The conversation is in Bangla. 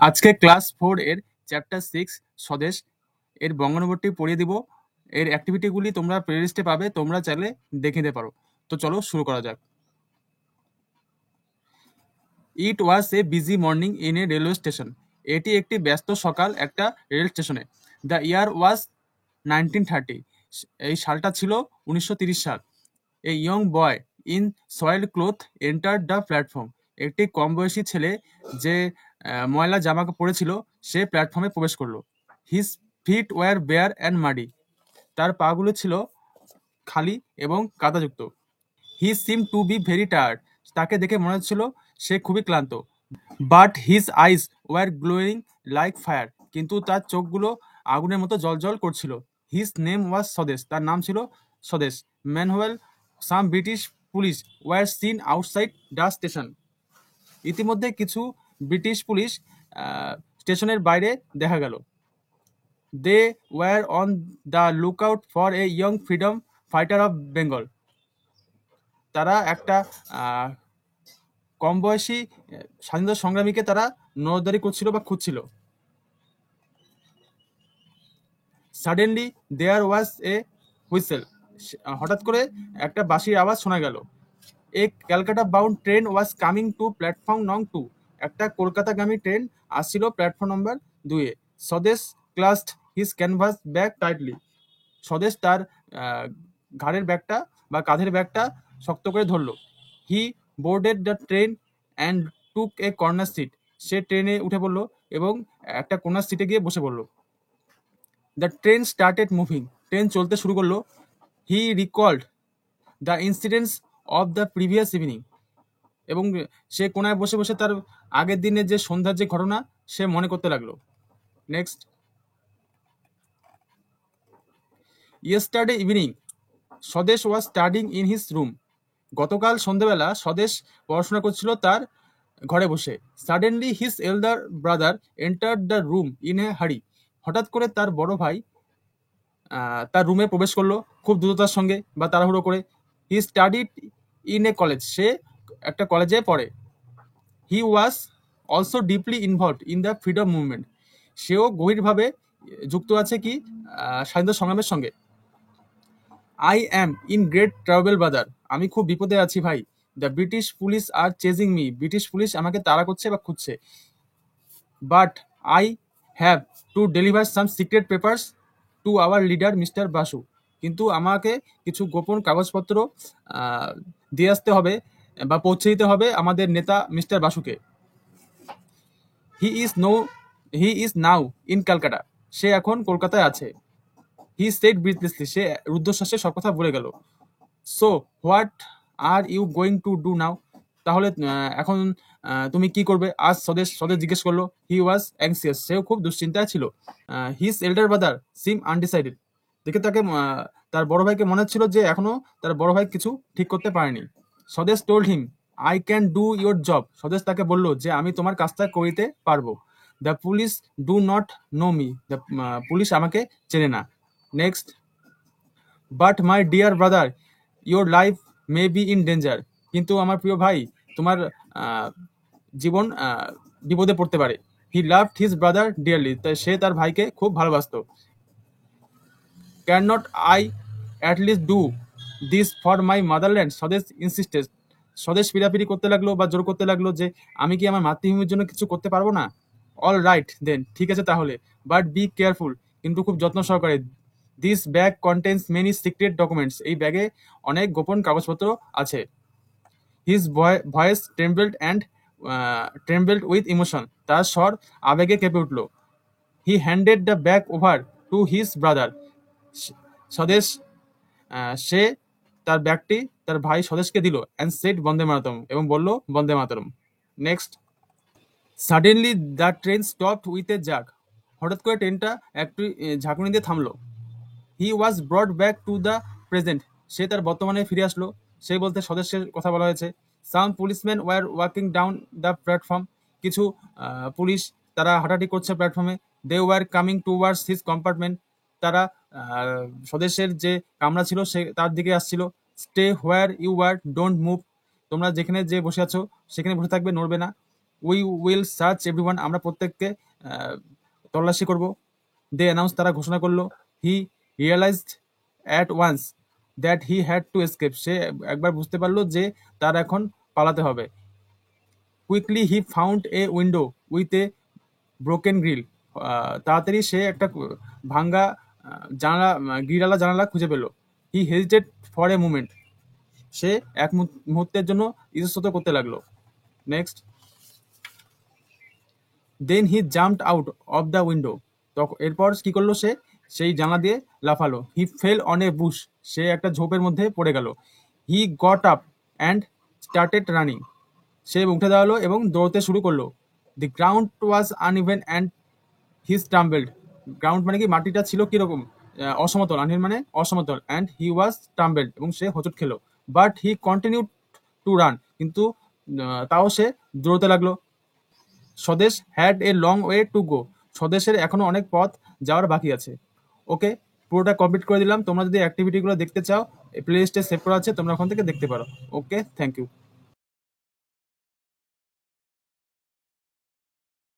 আজকে ক্লাস 4 এর চ্যাপ্টার 6 স্বদেশ এর বঙ্গানুবাদটি পড়িয়ে দিব। এর অ্যাক্টিভিটিগুলি তোমরা প্লেলিস্টে পাবে, তোমরা চাইলে দেখে নিতে পারো। তো চলো শুরু করা যাক। It was a busy morning in a railway station. এটি একটি ব্যস্ত সকাল একটা রেল স্টেশনে। The year was 1930। এই সালটা ছিল 1930 সাল। A young boy in soiled cloth entered the platform. একটি কম বয়সী ছেলে যে ময়লা জামা পরেছিল সে প্ল্যাটফর্মে প্রবেশ করলো। His feet were bare and muddy. তার পাগুলো ছিল খালি এবং কাদাযুক্ত। He seem to be very tired. তাকে দেখে মনে হচ্ছিল সে খুবই ক্লান্ত। But his eyes were glowing like fire. কিন্তু তার চোখগুলো আগুনের মতো জ্বলজ্বল করছিল। হিজ নেম ওয়াজ স্বদেশ। তার নাম ছিল Swadesh. Meanwhile some British police were seen outside the station. ইতিমধ্যে কিছু ব্রিটিশ পুলিশ স্টেশনের বাইরে দেখা গেল। They were on the lookout for a young freedom fighter of Bengal. তারা একটা কম বয়সী স্বাধীনতা সংগ্রামীকে তারা নজরদারি করছিল বা খুঁজছিল। Suddenly there was a whistle. হঠাৎ করে একটা বাঁশির আওয়াজ শোনা গেল। A Calcutta bound train was coming to platform নং 2। একটা কলকাতাগামী ট্রেন আসছিল প্ল্যাটফর্ম নম্বর 2-এ। Swadesh clasped his canvas bag tightly. Swadesh তার ঘাড়ের ব্যাগটা বা কাঁধের ব্যাগটা শক্ত করে ধরলো। He boarded the train and took a corner seat. সে ট্রেনে উঠে পড়লো এবং একটা কর্নার সিটে গিয়ে বসে পড়লো। The train started moving. Train চলতে শুরু করলো। He recalled the incidents of the previous evening. এবং সে কোনায় বসে বসে তার আগের দিনের যে সন্ধ্যার যে ঘটনা সে মনে করতে লাগলো। নেক্সট। ইয়েস্টারডে ইভিনিং স্বদেশ was studying in his room. গতকাল সন্ধ্যাবেলা স্বদেশ পড়াশোনা করছিল তার ঘরে বসে। Suddenly his elder brother entered the room in a হারি। হঠাৎ করে তার বড় ভাই তার রুমে প্রবেশ করলো খুব দ্রুততার সঙ্গে বা তাড়াহুড়ো করে। He studied in a college. সে একটা কলেজে পড়ে। He was also deeply involved in the freedom movement. সেও গভীরভাবে যুক্ত আছে কি স্বাধীনতা সংগ্রামের সঙ্গে। I am in great travel brother. আমি খুব বিপদে আছি ভাই। The British police are chasing me. British police আমাকে তাড়া করছে বা খুঁজছে। But I have to deliver some secret papers to our leader mister Basu. কিন্তু আমাকে কিছু গোপন কাগজপত্র দিয়ে আসতে হবে বা পৌঁছে দিতে হবে আমাদের নেতা মিস্টার বাসুকে। He is now in Calcutta. সে এখন কলকাতায় আছে। He said ব্রিথলেসলি। সে রুদ্ধশ্বাসে সব কথা বলে গেল। So what are you going to do now. তাহলে এখন তুমি কি করবে আজ? স্বদেশ জিজ্ঞেস করলো। হি ওয়াজ অ্যাংসিয়াস। সেও খুব দুশ্চিন্তায় ছিল। হিজ এল্ডার ব্রাদার সিম আনডিসাইডেড। দেখে তাকে তার বড় ভাইকে মনে হচ্ছিল যে এখনো তার বড় ভাই কিছু ঠিক করতে পারেনি। Swadesh told him I can do your job. Swadesh তাকে বলল যে আমি তোমার কাজটা করিতে পারবো। The police do not know me. The police আমাকে চেনে না। Next. But my dear brother your life may be in danger. কিন্তু আমার প্রিয় ভাই তোমার জীবন বিপদে পড়তে পারে। He loved his brother dearly. তাই সে তার ভাইকে খুব ভালোবাসতো। Can not I at least do this for my motherland. স্বদেশ ইনসিস্টেড। স্বদেশ পিড়াপিড়ি করতে লাগলো বা জোর করতে লাগলো যে আমি কি আমার মাতৃভূমির জন্য কিছু করতে পারবো না? অল রাইট দেন, ঠিক আছে তাহলে। But be careful. কিন্তু খুব যত্ন সহকারে। This bag contains many secret documents. এই ব্যাগে অনেক গোপন কাগজপত্র আছে। His voice trembled with emotion. তার স্বর আবেগে কেঁপে উঠল। He handed the bag over to his brother. Swadesh সে তার ব্যাগটি তার ভাই স্বদেশকে দিল। And said Vande Mataram. এবং বলল Vande Mataram. Next. Suddenly the train stopped with a jerk. হঠাৎ করে ট্রেনটা একটু ঝাঁকুনি দিয়ে থামলো। He was brought back to the present. সে তার বর্তমানে ফিরে আসলো। সেই বলতে স্বদেশের কথা বলা হয়েছে। Some policeman were walking down the platform. কিছু পুলিশ তারা হাঁটাহাঁটি করছে প্ল্যাটফর্মে। They were coming towards his compartment. তারা স্বদেশের যে কামরা ছিল সে তার দিকে আসছিল। Stay where you are, don't move. তোমরা যেখানে যে বসে আছো সেখানে বসে থাকবে, নড়বে না। উই উইল সার্চ এভরিওয়ান, আমরা প্রত্যেককে তল্লাশি করব। দে অ্যানাউন্স, তারা ঘোষণা করলো। He realised at once that he had to escape, সে একবার বুঝতে পারলো যে তার এখন পালাতে হবে। Quickly he found a window with a broken grill, তাড়াতাড়ি সে একটা ভাঙ্গা জানালা, গ্রিলালা জানালা খুঁজে পেল। He hesitated for a moment, সে এক মুহূর্তের জন্য ইতস্তত করতে লাগলো। Next, then he jumped out of the window, তখন এরপর কি করলো, সে সেই জানলা দিয়ে লাফালো। হি ফেল অন এ বুশ, সে একটা ঝোপের মধ্যে পড়ে গেল। He got up and started running, সে উঠে দাঁড়ালো এবং দৌড়তে শুরু করলো। The ground was uneven and he stumbled, ground মানে কি, মাটিটা ছিল কিরকম, অসমতল, আনইভেন মানে অসমতল, অ্যান্ড হি ওয়াজ স্টাম্বলড, এবং সে হোঁচট খেলো। But he continue to run, কিন্তু তাও সে দৌড়তে লাগলো। Swadesh had a long way to go, স্বদেশের এখনো অনেক পথ যাওয়ার বাকি আছে। ওকে, পুরোটা কমপ্লিট করে দিলাম। তোমরা যদি অ্যাক্টিভিটিগুলো দেখতে চাও, প্লে লিস্টে সেভ করা আছে, তোমরা ওখান থেকে দেখতে পারো। ওকে, থ্যাংক ইউ।